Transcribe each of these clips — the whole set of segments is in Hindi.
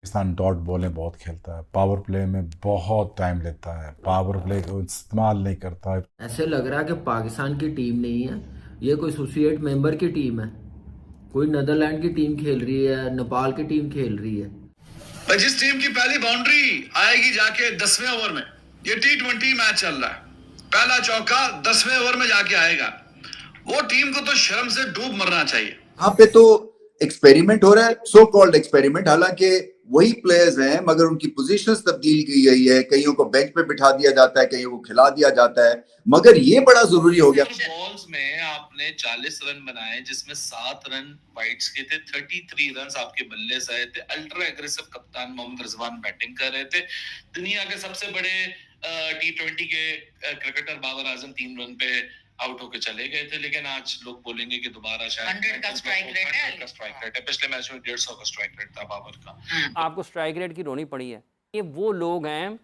पाकिस्तान डॉट बॉलें बहुत खेलता है, पावर प्ले में बहुत टाइम लेता है, पावर प्ले को इस्तेमाल नहीं करता है। ऐसे लग रहा है कि पाकिस्तान की टीम नहीं है, ये कोई एसोसिएट मेंबर की टीम है। कोई नीदरलैंड की टीम खेल रही है, नेपाल की टीम खेल रही है। पर जिस टीम की पहली बाउंड्री आएगी जाके 10वें ओवर में, ये T20 मैच चल रहा है, पहला चौका 10वें ओवर में जाके आएगा, वो टीम को तो शर्म से डूब मरना चाहिए। यहाँ पे तो एक्सपेरिमेंट हो रहा है, सो कॉल्ड एक्सपेरिमेंट, हालांकि वही प्लेयर्स हैं मगर उनकी पोजीशंस तब्दील की गई है, कईयों को बेंच पे बिठा दिया जाता है, कईयों को खिला दिया जाता है, मगर ये बड़ा जरूरी हो गया। बॉल्स में आपने 40 रन बनाए जिसमें 7 रन वाइड्स के थे, 33 रन आपके बल्ले से आए थे। अल्ट्रा एग्रेसिव कप्तान मोहम्मद रिजवान बैटिंग कर रहे थे। दुनिया के सबसे बड़े T20 के क्रिकेटर बाबर आजम 3 रन पे आउट होके चले गए थे, लेकिन आज लोग बोलेंगे कि दोबारा शायद 100 का स्ट्राइक रेट है। 100 का स्ट्राइक रेट है। पिछले मैच में 150 का स्ट्राइक रेट था बाबर का। आपको स्ट्राइक रेट की रोनी पड़ी है। ये वो लोग हैं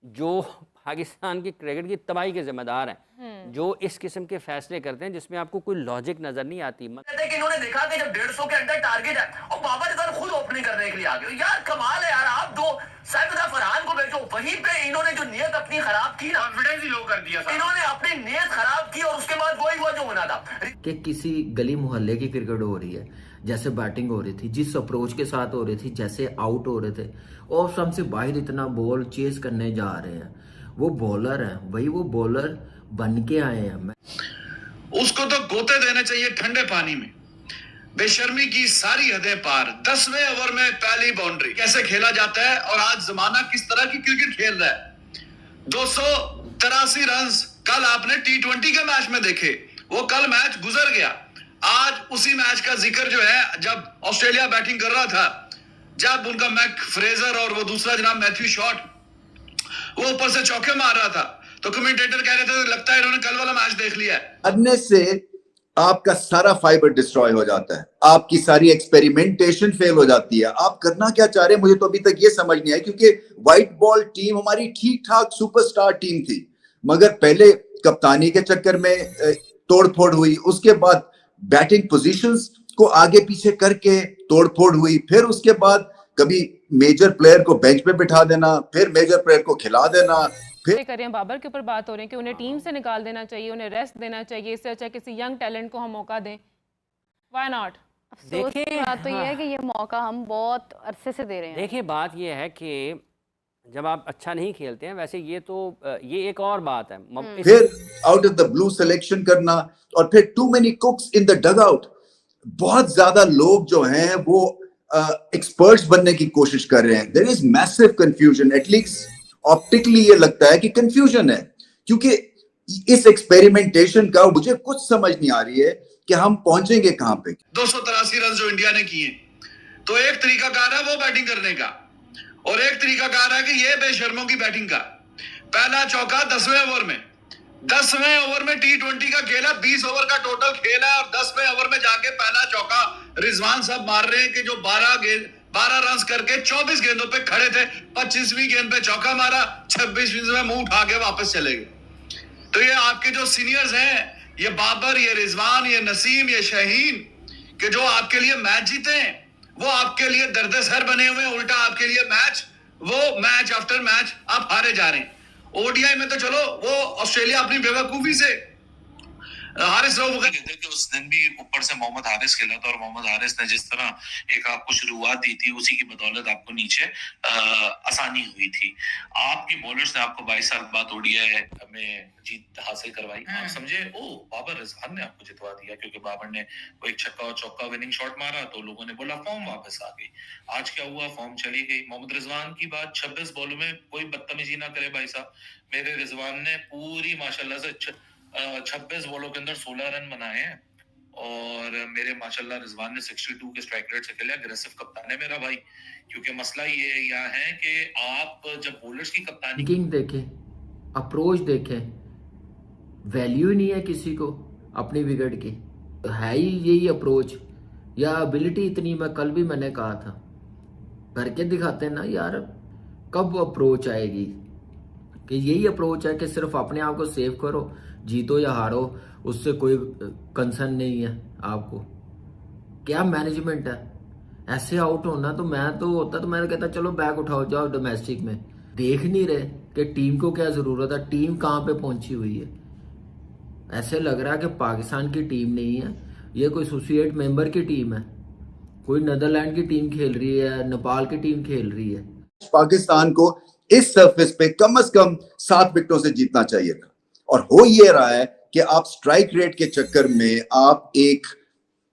जो पाकिस्तान की क्रिकेट की तबाही के जिम्मेदार हैं, जो इस किस्म के फैसले करते हैं जिसमें आपको कोई लॉजिक नजर नहीं आती। कि इन्होंने देखा कि जब 150 के अंदर टारगेट है और बाबर रिजवान खुद ओपनिंग करने के लिए आ गए। यार कमाल है यार, आप दो सैयदा फरहान को भेजो, वहीं पे इन्होंने जो नियत अपनी खराब की ना, कॉन्फिडेंस ही लो कर दिया। इन्होंने अपनी नियत खराब की और उसके बाद वही हुआ जो होना था कि किसी गली मोहल्ले की क्रिकेट हो रही है, जैसे बैटिंग हो रही थी, जिस अप्रोच के साथ हो रही थी, जैसे आउट हो रहे थे, और सबसे बाहर इतना बॉल चेस करने जा रहे हैं। वो बॉलर हैं, वही वो बॉलर बन के आए हैं। उसको तो गोते देने चाहिए ठंडे पानी में। बेशर्मी की सारी हदें पार। 10वें ओवर में पहली बाउंड्री कैसे खेला जाता है और आज जमाना किस तरह की क्रिकेट खेल रहा है। 283 रन कल आपने T20 के मैच में देखे, वो कल मैच गुजर गया। आज उसी मैच का जिक्र जो है, जब ऑस्ट्रेलिया बैटिंग कर रहा था, जब उनका मैक फ्रेजर और वो दूसरा जनाब मैथ्यू शॉट वो ऊपर से चौके मार रहा था, तो कमेंटेटर कह रहे थे लगता है इन्होंने कल वाला मैच देख लिया है। करने से आपका सारा फाइबर डिस्ट्रॉय हो जाता है, आपकी सारी एक्सपेरिमेंटेशन फेल हो जाती है। आप करना क्या चाह रहे हैं मुझे तो अभी तक ये समझ नहीं आया, क्योंकि व्हाइट बॉल टीम हमारी ठीक ठाक सुपरस्टार टीम थी, मगर पहले कप्तानी के चक्कर में तोड़फोड़ हुई, उसके बाद बैटिंग पोजीशंस को आगे पीछे करके तोड़फोड़ हुई, फिर उसके बाद कभी मेजर प्लेयर को बेंच पे बिठा देना, फिर मेजर प्लेयर को खिला देना। कर रहे हैं बाबर के ऊपर बात हो रही है कि उन्हें टीम से निकाल देना चाहिए, उन्हें रेस्ट देना चाहिए, इससे अच्छा किसी यंग टैलेंट को हम मौका दें। Why not? अफसोस की बात तो ये है कि ये मौका हम बहुत अरसे से दे रहे हैं। देखिए बात ये है कि जब आप अच्छा नहीं खेलते हैं, वैसे ये तो ये एक और बात है। फिर out of the blue selection करना, और फिर too many cooks in the dugout. बहुत ज्यादा लोग जो हैं वो एक्सपर्ट्स बनने की कोशिश कर रहे हैं। There is massive confusion, at least optically ये लगता है कि कंफ्यूजन है, क्योंकि इस एक्सपेरिमेंटेशन का मुझे कुछ समझ नहीं आ रही है कि हम पहुंचेंगे कहां पे। 283 रन जो इंडिया ने किए, तो एक तरीकाकार है वो बैटिंग करने का, और एक तरीकाकार है कि ये बेशर्मों की बैटिंग का। पहला चौका 10वें ओवर में, 10वें ओवर में T20 का खेल है, 20 ओवर का टोटल खेल है, और 10वें ओवर में जाके पहला चौका रिजवान साहब मार रहे हैं कि जो 12 रन करके 24 गेंदों पे खड़े थे, 25वीं गेंद पे चौका मारा, 26वीं में मुंह उठा के वापस चले गए। तो ये आपके जो सीनियर्स हैं, ये बाबर, ये रिजवान, ये नसीम, ये शाहीन, कि जो आपके लिए मैच जीते हैं, वो आपके लिए दर्द सर बने हुए हैं। उल्टा आपके लिए मैच आफ्टर मैच आप हारे जा रहे हैं। ओडीआई में तो चलो वो ऑस्ट्रेलिया अपनी बेवकूफी से हारिस राव कहते कि उस दिन भी ऊपर से मोहम्मद हारिस खेला था, और मोहम्मद हारिस ने जिस तरह एक आपको शुरुआत दी थी, उसी की बदौलत आपको नीचे आसानी हुई थी। आपकी बॉलर्स ने आपको 22 साल बाद ओडीआई में जीत हासिल करवाई। आप समझे बाबर रिजवान ने आपको जितवा दिया, क्योंकि बाबर ने वो एक छक्का और चौका विनिंग शॉट मारा, तो लोगों ने बोला फॉर्म वापस आ गई। आज क्या हुआ? फॉर्म चली गई। मोहम्मद रिजवान की बात, 26 बॉलों में कोई बदतमीजी ना करे भाई साहब। मेरे रिजवान ने पूरी माशाल्लाह से 26 बॉलों के अंदर 16 रन बनाए हैं, और मेरे माशाल्लाह रिजवान ने 62 के स्ट्राइक रेट से खेला। अग्रेसिव कप्तान है मेरा भाई, क्योंकि मसला ये यहाँ है कि आप जब बॉलर्स की कप्तानी देखें, अप्रोच देखें, वैल्यू ही नहीं है किसी को अपनी विकेट की। है ही यही अप्रोच या एबिलिटी इतनी, मैं कल भी मैंने कहा था, करके दिखाते हैं ना यार। कब अप्रोच आएगी कि यही अप्रोच है कि सिर्फ अपने आप को सेव करो, जीतो या हारो उससे कोई कंसर्न नहीं है आपको। क्या मैनेजमेंट है ऐसे आउट होना तो मैं तो होता तो मैं कहता चलो बैग उठाओ जाओ डोमेस्टिक में। देख नहीं रहे कि टीम को क्या जरूरत है, टीम कहाँ पे पहुंची हुई है। ऐसे लग रहा है कि पाकिस्तान की टीम नहीं है, ये कोई एसोसिएट मेंबर की टीम है, कोई नीदरलैंड की टीम खेल रही है, नेपाल की टीम खेल रही है। पाकिस्तान को इस सरफेस पे कम से कम 7 विकेटों से जीतना चाहिए था, और हो ये रहा है कि आप स्ट्राइक रेट के चक्कर में, आप एक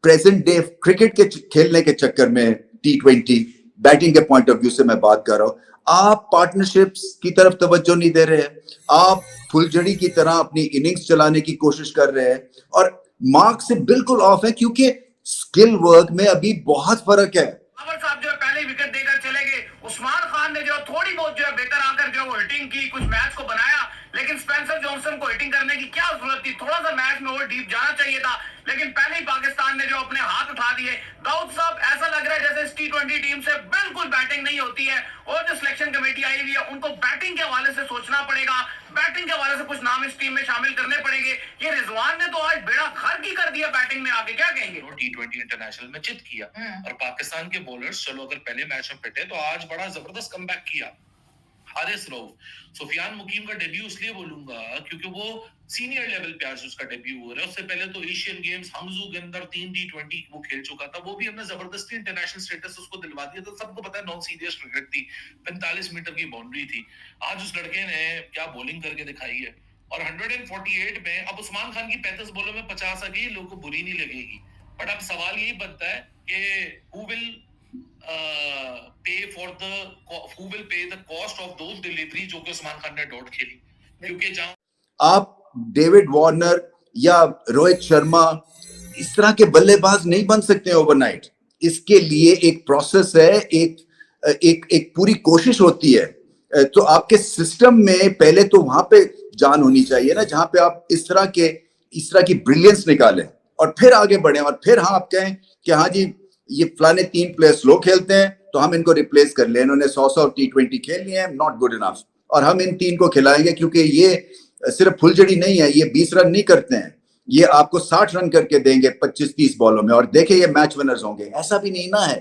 प्रेजेंट डे क्रिकेट के खेलने के चक्कर में, T20 बैटिंग के पॉइंट ऑफ व्यू से मैं बात कर रहा हूं, आप पार्टनरशिप्स की तरफ तवज्जो नहीं दे रहे हैं, आप फुलझड़ी की तरह अपनी इनिंग्स चलाने की कोशिश कर रहे हैं और मार्क से बिल्कुल ऑफ है, क्योंकि स्किल वर्क में अभी बहुत फर्क है। बाबर साहब जो है पहले विकेट देकर चले गए। उस्मान खान ने जो थोड़ी बहुत जो है बेहतर आकर जो वो हिटिंग की, कुछ मैच को बनाया, लेकिन स्पेंसर जॉनसन को हिटिंग करने की क्या जरूरत थी? थोड़ा सा मैच में और डीप जाना चाहिए था, लेकिन पहले ही पाकिस्तान ने जो अपने हाथ उठा दिए। दाऊद साहब, ऐसा लग रहा है जैसे इस T20 टीम से बिल्कुल बैटिंग नहीं होती है, और जो सिलेक्शन कमेटी आई हुई है उनको बैटिंग के हवाले से सोचना पड़ेगा, बैटिंग के हवाले से कुछ नाम इस टीम में शामिल करने पड़ेंगे। ये रिजवान ने तो आज बेड़ा गर्क ही कर दिया बैटिंग में आके, क्या कहेंगे? T20 इंटरनेशनल में चित किया और पाकिस्तान के बॉलर्स चलो अगर पहले मैच में पिटे तो आज बड़ा जबरदस्त कमबैक किया। हारिस रऊफ, सुफियान मुकीम का डेब्यू इसलिए बोलूंगा क्योंकि वो सीनियर लेवल पे आज उसका डेब्यू हो रहा है। उससे पहले तो एशियन गेम्स हंगझू के अंदर 3 T20 वो खेल चुका था, वो भी हमने जबरदस्ती इंटरनेशनल स्टेटस उसको दिलवा दिया था। सबको पता है नॉन सीरियस क्रिकेट थी, 45 मीटर की बाउंड्री थी। आज उस लड़के ने क्या बॉलिंग करके दिखाई है, और 148 में अब उस्मान खान की 35 बॉलों में 50 आ गई, लोगों को बुरी नहीं लगेगी। बट अब सवाल यही बनता है कि who will pay the cost of those delivery जो कि उस्मान खान ने डॉट खेली। क्योंकि जहां आप डेविड वार्नर या रोहित शर्मा इस तरह के बल्लेबाज नहीं बन सकते ओवरनाइट। इसके लिए एक प्रोसेस है, एक पूरी कोशिश होती है। तो आपके सिस्टम में पहले तो वहां पे जान होनी चाहिए ना, जहां पे आप इस तरह की ब्रिलियंस निकालें और फिर आगे बढ़े, और फिर हाँ आप कहें कि हाँ जी ये फलाने 3 प्लेयर स्लो खेलते हैं तो हम इनको रिप्लेस कर लें, इन्होंने 100 T20 खेल लिए हैं, नॉट गुड इनफ, और हम इन 3 को खिलाएंगे क्योंकि ये सिर्फ फुलझड़ी नहीं है, ये 20 रन नहीं करते हैं, ये आपको 60 रन करके देंगे 25-30 बॉलों में, और देखिए ये मैच विनर्स होंगे। ऐसा भी नहीं ना है।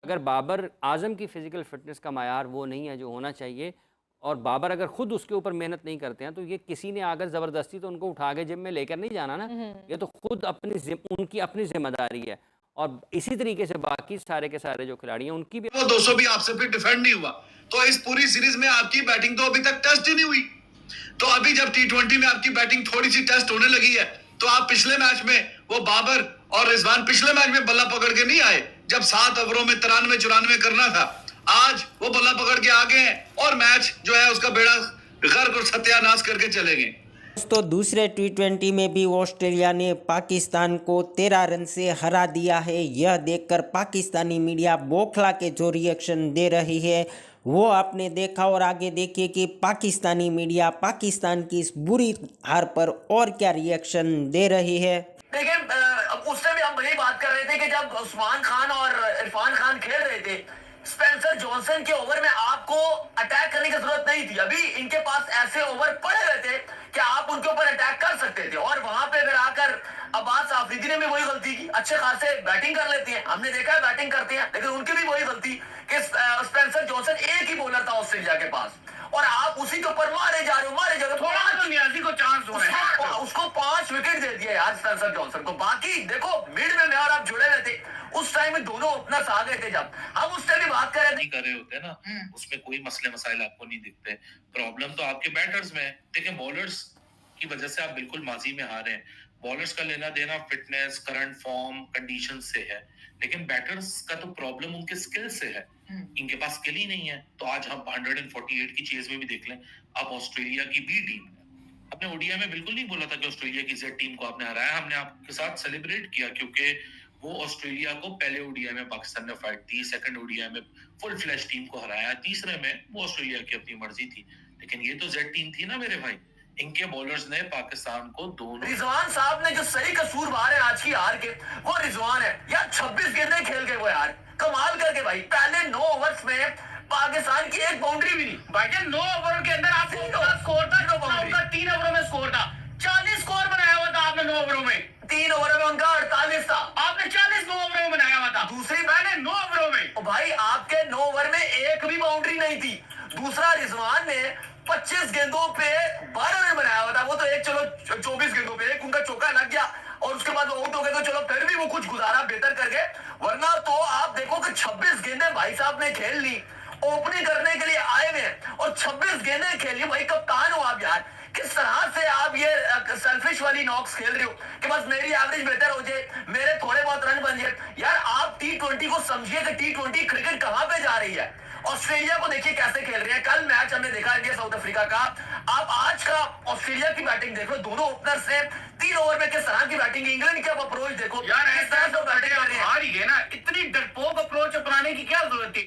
अगर बाबर आजम की फिजिकल फिटनेस का मायार वो नहीं है जो होना चाहिए, और बाबर अगर खुद उसके ऊपर मेहनत नहीं करते हैं, तो ये किसी ने अगर ज़बरदस्ती तो उनको उठा के जिम में लेकर नहीं जाना ना, ये तो खुद उनकी अपनी जिम्मेदारी है। और इसी तरीके से बाकी सारे के सारे जो खिलाड़ी हैं उनकी भी, वो 200 भी आपसे फिर डिफेंड नहीं हुआ, तो इस पूरी सीरीज में आपकी बैटिंग तो अभी तक टेस्ट ही नहीं हुई। तो अभी जब T20 में आपकी बैटिंग थोड़ी सी टेस्ट होने लगी है, तो आप पिछले मैच में वो बाबर और रिजवान पिछले मैच में बल्ला पकड़ के नहीं आए जब 7 ओवरों में 93-94 करना था। आज वो बल्ला पकड़ के आ गए हैं और मैच जो है उसका बेड़ा गर्क और सत्यानाश करके चले गए। दोस्तों, दूसरे T20 में भी ऑस्ट्रेलिया ने पाकिस्तान को 13 रन से हरा दिया है। यह देखकर पाकिस्तानी मीडिया बौखला के जो रिएक्शन दे रही है वो आपने देखा, और आगे देखिए कि पाकिस्तानी मीडिया पाकिस्तान की इस बुरी हार पर और क्या रिएक्शन दे रही है। देखिए, अब उससे भी हम वही बात कर रहे थे कि जब उस्मान खान और इरफान खान खेल रहे थे, स्पेंसर जॉनसन के ओवर में आपको अटैक करने की जरूरत नहीं थी। अभी इनके पास ऐसे ओवर पड़े हुए थे कि आप उनके ऊपर अटैक कर सकते थे, और वहां पे अगर आकर अब्बास आफरीदी ने भी वही गलती की। अच्छे खासे बैटिंग कर लेते हैं, हमने देखा है बैटिंग करते हैं, लेकिन उनकी भी वही गलती कि स्पेंसर जॉनसन एक ही बॉलर था ऑस्ट्रेलिया के पास, और आप उसी के ऊपर मारे जा रहे हो। थोड़ा तो नियाजी को चांस दो, उसको 5 विकेट दे दिए आज स्पेंसर जॉनसन को। बाकी देखो मिड में मैं और आप जुड़े हुए थे, उस टाइम में दोनों ओपनर्स आ गए थे, जब हम उससे भी बात कर रहे होते ना, उसमें कोई मसले मसाइल आपको नहीं दिखते। प्रॉब्लम तो आपके बैटर्स में है। देखिए, बॉलर्स की वजह से आप बिल्कुल माजी में हारे हैं। बॉलर्स का लेना देना फिटनेस, करंट फॉर्म, कंडीशन से है, लेकिन बैटर्स का तो प्रॉब्लम उनके स्किल से है। इनके पास स्किल ही नहीं है। तो आज हम 148 की चेज में भी देख लें, आप ऑस्ट्रेलिया की बी टीम, अपने ओडीआई में बिल्कुल नहीं बोला था कि ऑस्ट्रेलिया की जेड टीम को आपने हराया। हमने आपके साथ सेलिब्रेट किया क्योंकि वो ऑस्ट्रेलिया को पहले ओडीआई में पाकिस्तान ने फाइट दी, सेकंड ओडीआई में फुल फ्लैश टीम को हराया, तीसरे में वो ऑस्ट्रेलिया की अपनी मर्जी थी। लेकिन ये तो जेड टीम थी ना मेरे भाई। इनके बॉलर्स ने पाकिस्तान को दोनों, रिजवान साहब ने जो सही कसूरवार है आज की हार के, वो रिजवान है यार। 26 गेंदें खेल के वो यार कमाल करके भाई, पहले 9 ओवर्स में पाकिस्तान की एक बाउंड्री भी नहीं। भाई 9 ओवर के अंदर आपको स्कोर था, 3 ओवरों में स्कोर था, 40 स्कोर बनाया हुआ था आपने 9 ओवरों में। 3 ओवरों में उनका 48 था, आपने 40 9 ओवरों में बनाया हुआ था। दूसरी मैंने 9 ओवरों में, भाई आपके 9 ओवर में एक भी बाउंड्री नहीं थी। दूसरा रिजवान ने 25 गेंदों पे 12 रन बनाया हुआ था, वो तो एक चलो 24 गेंदों पे एक उनका चौका लग गया और उसके बाद वो आउट हो गए, तो चलो फिर भी वो कुछ गुजारा बेहतर कर गए। वरना तो आप देखो कि 26 गेंदें भाई साहब ने खेल ली, ओपनिंग करने के लिए आए हुए और 26 गेंदें खेली। भाई कप्तान हो आप यार, किस तरह से आप ये सेल्फिश वाली नॉक्स खेल रहे हो कि बस मेरी एवरेज बेहतर हो जाए, मेरे थोड़े बहुत रन बन जाए। यार आप T20 को समझिए कि T20 क्रिकेट कहां पे जा रही है। ऑस्ट्रेलिया को देखिए कैसे खेल रहे हैं, कल मैच हमने देखा इंडिया साउथ अफ्रीका का। आप आज का ऑस्ट्रेलिया की बैटिंग देखो, दोनों ओपनर्स ने 3 ओवर में किस तरह की बैटिंग, इंग्लैंड की अप्रोच देखो यार, किस तरह से बैटिंग कर रहे हैं। हार ही गए ना, इतनी डरपोक अप्रोच अपनाने की क्या जरूरत थी।